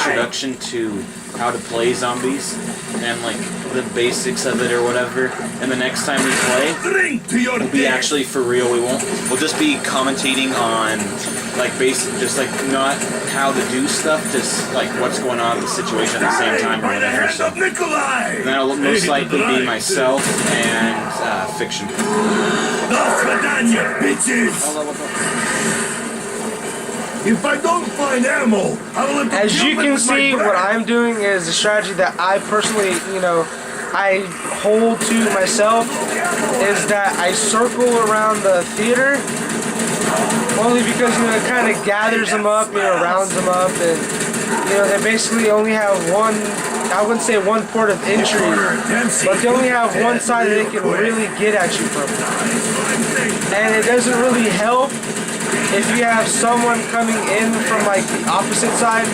Introduction to how to play zombies and like the basics of it or whatever. And the next time we play, we'll be actually for real. We'll just be commentating on like basic, just like not how to do stuff, just like what's going on in the situation at the same time or whatever. So and that'll most likely be myself and fiction. If I don't find ammo, I will. As you can see, what I'm doing is a strategy that I personally, I hold to myself, is that I circle around the theater, only because, it kind of gathers them up, rounds them up, and, they basically only have one, I wouldn't say one port of entry, but they only have one side that they can really get at you from. And it doesn't really help if you have someone coming in from like the opposite side,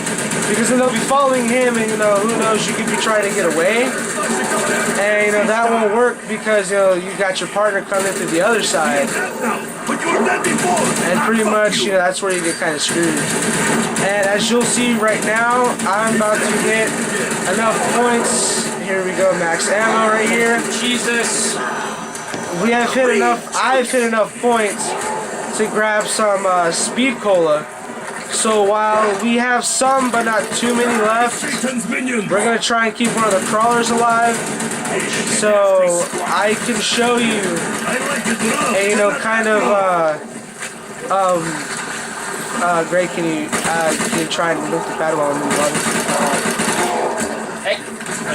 because then they'll be following him, and who knows, you could be trying to get away, and that won't work because you got your partner coming through the other side, and pretty much that's where you get kind of screwed. And as you'll see right now, I'm about to get enough points. Here we go, max ammo right here. Jesus, I've hit enough points to grab some speed cola. So while we have some but not too many left, we're gonna try and keep one of the crawlers alive, so I can show you a kind of Gray, can you try and lift the pad while I'm moving on? Hey,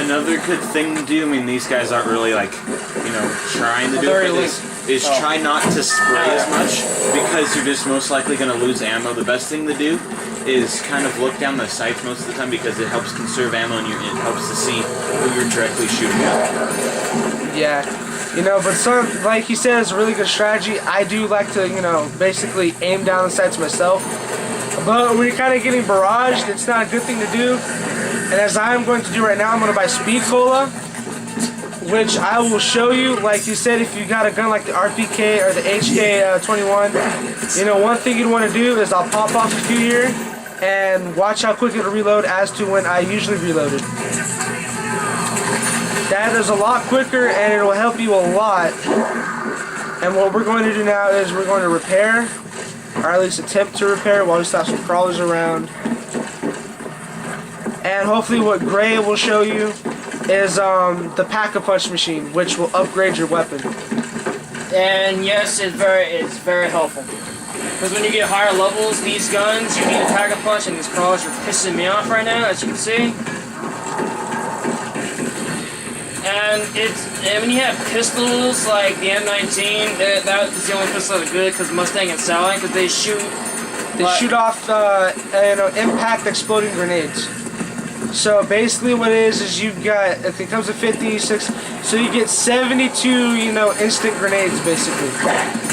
another good thing to do, I mean, these guys aren't really like trying to do it, is try not to spray as much, because you're just most likely going to lose ammo. The best thing to do is kind of look down the sights most of the time, because it helps conserve ammo and it helps to see who you're directly shooting at. Yeah, but some, like he said, is a really good strategy. I do like to, basically aim down the sights myself, but when you're kind of getting barraged, it's not a good thing to do. And as I'm going to do right now, I'm going to buy speed cola, which I will show you. Like you said, if you got a gun like the RPK or the HK21, one thing you'd want to do is I'll pop off a few here and watch how quick it'll reload as to when I usually reload it. That is a lot quicker and it will help you a lot. And what we're going to do now is we're going to repair, or at least attempt to repair, while we stop some crawlers around. And hopefully what Gray will show you is the Pack-A-Punch machine, which will upgrade your weapon. And yes, it's very helpful. Because when you get higher levels, these guns, you need a Pack-A-Punch, and these crawlers are pissing me off right now, as you can see. And when you have pistols like the M19, that is the only pistol that are good, because Mustang and Sally, because they shoot off impact exploding grenades. So basically what it is you've got, if it comes to 56, so you get 72, instant grenades basically.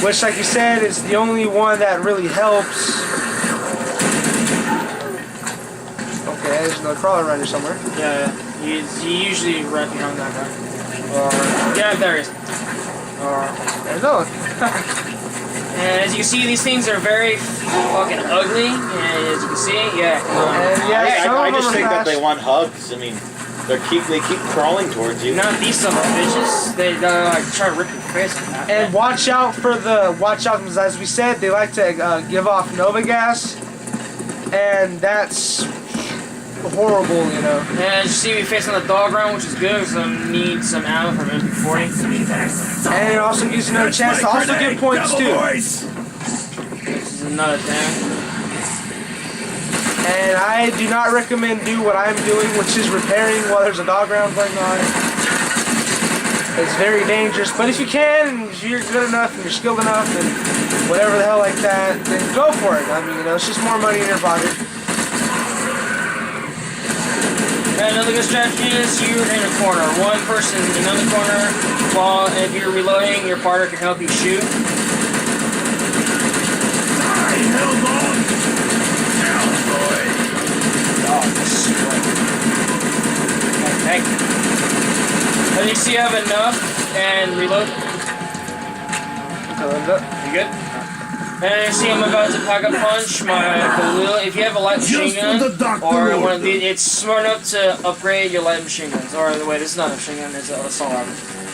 Which, like you said, is the only one that really helps. Okay, there's another crawler around here somewhere. Yeah, he usually right behind that guy. Yeah, there he is. There's no one. And as you can see, these things are very fucking ugly. And as you can see, I just think that they want hugs. I mean, they keep crawling towards you. Not these son of bitches. They like try to rip your face off. And watch out, because as we said, they like to give off Nova gas, and that's horrible, And as you see, we face on the dog round, which is good, because I need some ammo from MP40. And it also gives you another chance to also get points too. This is another thing. And I do not recommend do what I'm doing, which is repairing while there's a dog round going on. It's very dangerous, but if you can, if you're good enough and you're skilled enough and whatever the hell like that, then go for it. I mean, it's just more money in your pocket. And another good strategy is you're in a corner. One person in another corner, while if you're reloading, your partner can help you shoot. Oh, this is great. Okay. As you see, I have enough and reload. You good? And you see, I'm about to pack a punch my Galil. If you have a light machine gun, or one of these, it's smart enough to upgrade your light machine guns. Or in the way, this is not a machine gun, it's an assault rifle.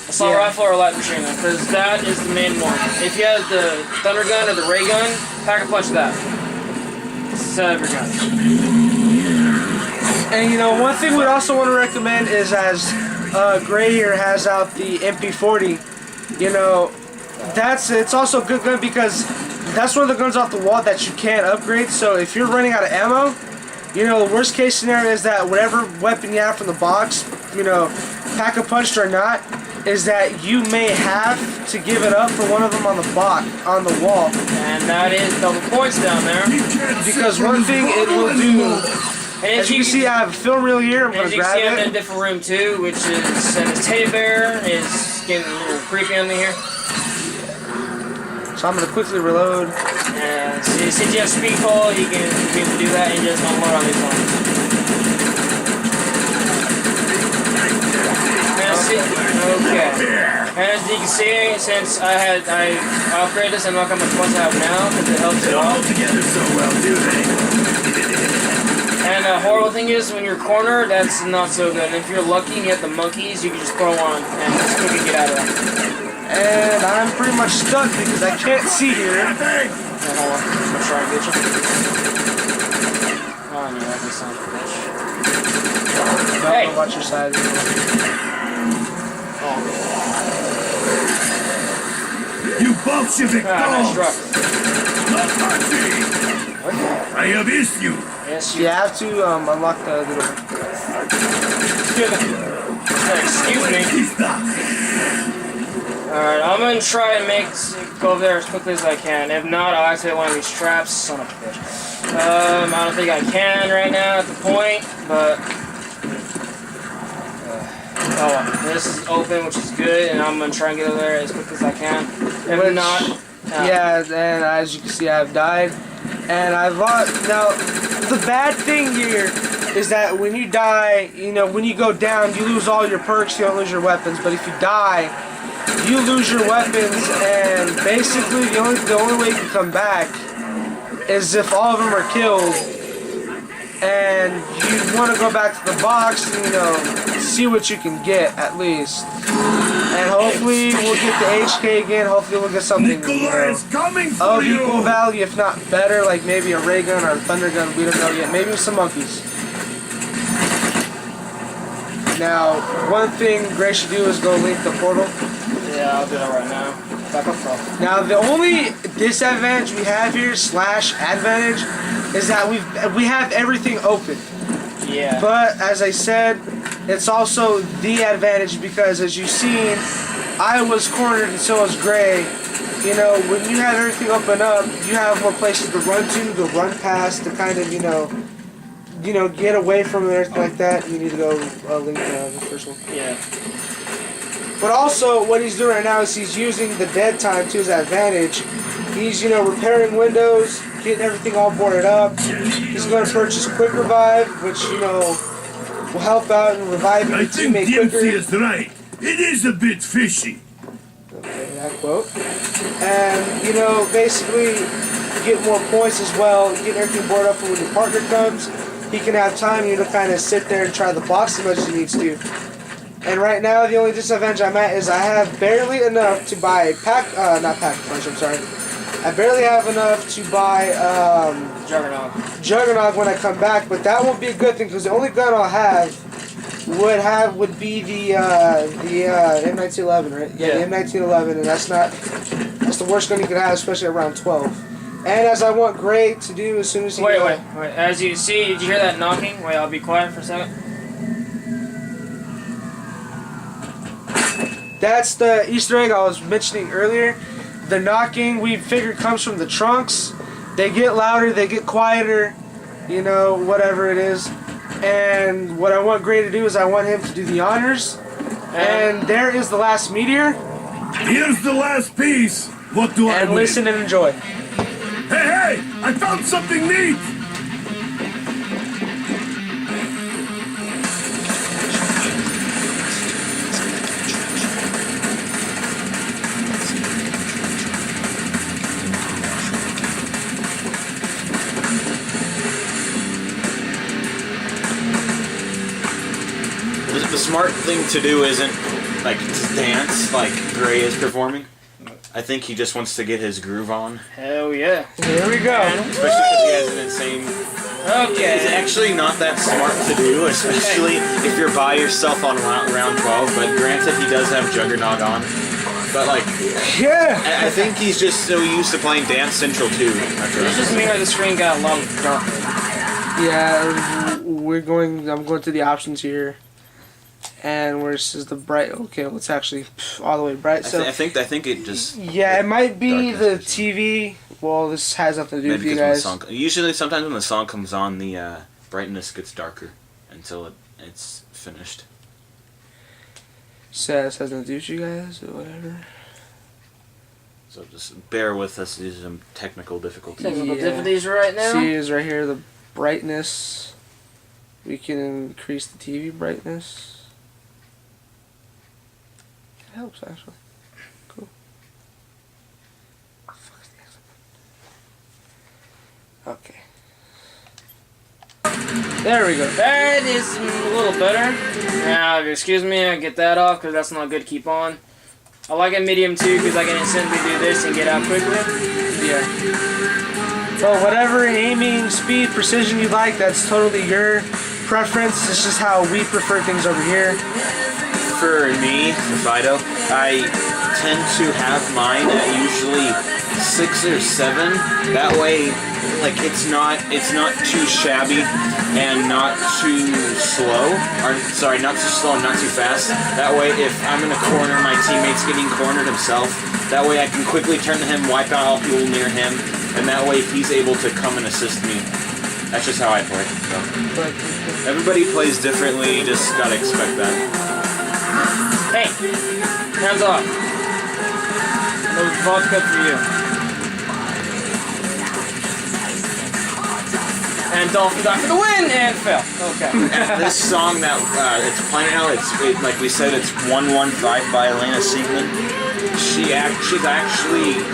Assault rifle or a light machine gun, because that is the main one. If you have the thunder gun or the ray gun, pack a punch that. Instead of your gun. And you know, one thing we'd also want to recommend is, as Gray here has out the MP40, you know, it's also a good gun because that's one of the guns off the wall that you can't upgrade. So if you're running out of ammo, you know, the worst case scenario is that whatever weapon you have from the box, you know, pack a punched or not, is that you may have to give it up for one of them on the wall. And that is double points down there. Because one thing it will do, as you can see, I have a film reel here. I'm going to grab it. I'm in a different room too, which is, and this teddy bear is getting a little creepy on me here. So I'm going to quickly reload. And since you have speed call, you can be able to do that and just unload on these ones. Okay. And as you can see, since I upgraded this, I'm not gonna much points I have now because it helps it out. Together so well, do they? And the horrible thing is, when you're cornered, that's not so good. And if you're lucky and you have the monkeys, you can just throw on and just quickly get out of that. And I'm pretty much stuck because I can't see here. Hold on, I'm gonna try and get you. Oh, no, that's son of a bitch. Hey! Watch your side. You Bolshevik nice dogs! What? I have issue. Yes, You have to unlock the little... Excuse me. Alright, I'm gonna try and go over there as quickly as I can. If not, I'll activate one of these traps. Son of a bitch. I don't think I can right now at the point, but... oh, this is open, which is good, and I'm gonna try and get over there as quick as I can. If not... yeah, and as you can see, I've died. And I've lost... Now, the bad thing here is that when you die, you know, when you go down, you lose all your perks, you don't lose your weapons. But if you die, you lose your weapons, and basically the only way you can come back is if all of them are killed, and you want to go back to the box and, you know, see what you can get at least. And hopefully we'll get the HK again. Hopefully we'll get something, you know, of equal value, if not better, like maybe a ray gun or a thunder gun. We don't know yet. Maybe some monkeys. Now, one thing Gray should do is go link the portal. Yeah, I'll do that right now. Back up pro. Now, the only disadvantage we have here, slash advantage, is that we have everything open. Yeah. But as I said, it's also the advantage because, as you've seen, I was cornered and so was Gray. You know, when you have everything open up, you have more places to run run past, to kind of, you know, get away from it, everything like that. You need to go link the first one. Yeah. But also, what he's doing right now is he's using the dead time to his advantage. He's, you know, repairing windows, getting everything all boarded up. He's going to purchase Quick Revive, which, you know, will help out and revive your teammate quicker. DMC is right. It is a bit fishy. Okay, that quote. And, you know, basically, get more points as well, get everything boarded up for when your partner comes. He can have time, you know, kind of sit there and try the box as much as he needs to. And right now, the only disadvantage I'm at is I have barely enough to buy not Pack-A-Punch, I'm sorry. I barely have enough to buy Juggernaut when I come back, but that won't be a good thing because the only gun I'll have would be the M1911, right? Yeah, the M1911, and that's the worst gun you could have, especially around 12. And as I want Gray to do as soon as he... Wait. As you see, did you hear that knocking? Wait, I'll be quiet for a second. That's the Easter egg I was mentioning earlier. The knocking, we figured, comes from the trunks. They get louder, they get quieter, you know, whatever it is. And what I want Gray to do is I want him to do the honors. And there is the last meteor. Here's the last piece. What do I win? And listen and enjoy. Hey, I found something neat. smart thing to do isn't like to dance like Gray is performing. I think he just wants to get his groove on. Hell yeah. Here we go. Especially because he has an insane... Okay. It's actually not that smart to do, especially if you're by yourself on round 12, but granted he does have Juggernaut on. But like, yeah, I think he's just so used to playing Dance Central too. It's just me or the screen got a lot darker. Yeah, I'm going to the options here. And where it says the bright, okay, well, it's actually all the way bright. So I think it just... Yeah, it might be the TV. Well, this has nothing to do with you guys. Usually, sometimes when the song comes on, the brightness gets darker until it's finished. So this has nothing to do with you guys or whatever. So just bear with us. These are some technical difficulties. Technical difficulties right now. See, is right here the brightness. We can increase the TV brightness. It helps actually. Cool. Okay. There we go. That is a little better. Now, excuse me, I get that off because that's not good to keep on. I like it medium too because I can instantly do this and get out quickly. Yeah. Well, whatever aiming, speed, precision you like, that's totally your preference. It's just how we prefer things over here. For me, for Fido, I tend to have mine at usually 6 or 7. That way, like it's not too shabby and not too slow. Or sorry, not too slow and not too fast. That way, if I'm in a corner, my teammate's getting cornered himself. That way, I can quickly turn to him, wipe out all people near him, and that way he's able to come and assist me. That's just how I play. So. Everybody plays differently. You just gotta expect that. Hey, hands off. No vodka for you. And Dolphin died for the win and fell. Okay. This song that it's playing now, like we said, it's 115 by Elena Seigman.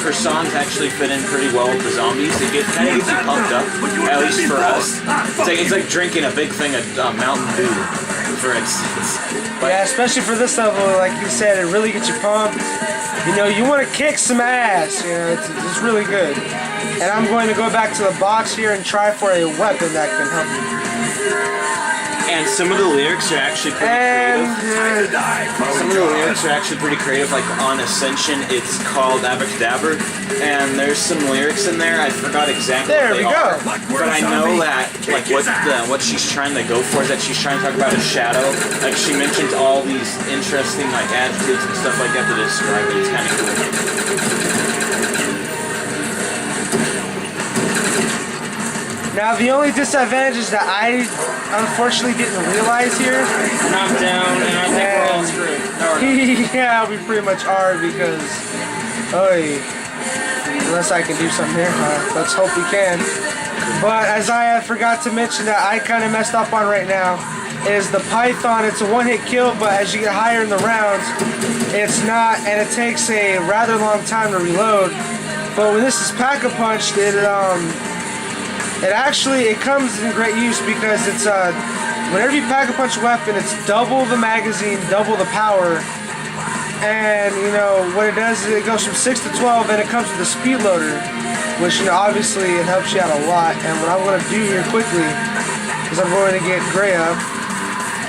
Her songs actually fit in pretty well with the zombies. It kind of gets you pumped up, at least for us. It's like drinking a big thing of Mountain Dew, for instance. But yeah, especially for this level, like you said, it really gets you pumped. You know, you want to kick some ass. You know, it's really good. And I'm going to go back to the box here and try for a weapon that can help me. And some of the lyrics are actually pretty creative. Some of the lyrics are actually pretty creative. Like on Ascension, it's called Abracadabra, and there's some lyrics in there. I forgot exactly what they are. But I know that like what she's trying to go for is that she's trying to talk about a shadow. Like she mentions all these interesting like adjectives and stuff like that to describe it. It's kind of cool. Now the only disadvantage is that I unfortunately didn't realize here. Knocked down, and I think we're all screwed. Yeah, we pretty much are because, unless I can do something here, let's hope we can. But as I forgot to mention that I kind of messed up on right now, is the Python. It's a one-hit kill, but as you get higher in the rounds, it's not, and it takes a rather long time to reload. But when this is Pack-A-Punch, it comes in great use because it's whenever you Pack-A-Punch a weapon, it's double the magazine, double the power, and you know what it does is it goes from 6 to 12, and it comes with a speed loader, which obviously it helps you out a lot. And what I'm going to do here quickly is I'm going to get Gray up.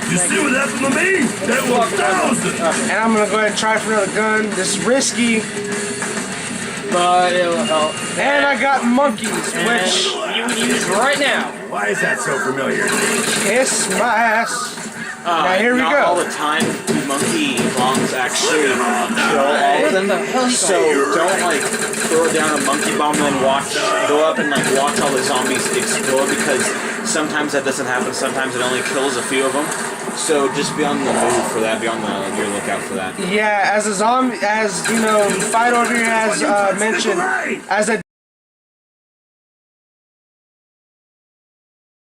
You see what happened to me? That was 1,000. And I'm going to go ahead and try for another gun. This is risky. But it will help. And I got monkeys, which you would use right now. Why is that so familiar? kiss my ass. Now here we not go. all the time do monkey bombs actually kill all of them. So don't like throw down a monkey bomb and then go up and like watch all the zombies explode, because sometimes that doesn't happen. Sometimes it only kills a few of them. So just be on the move for that. Be on your lookout for that. Yeah, as a zombie, as you know, Fido over here has mentioned, as a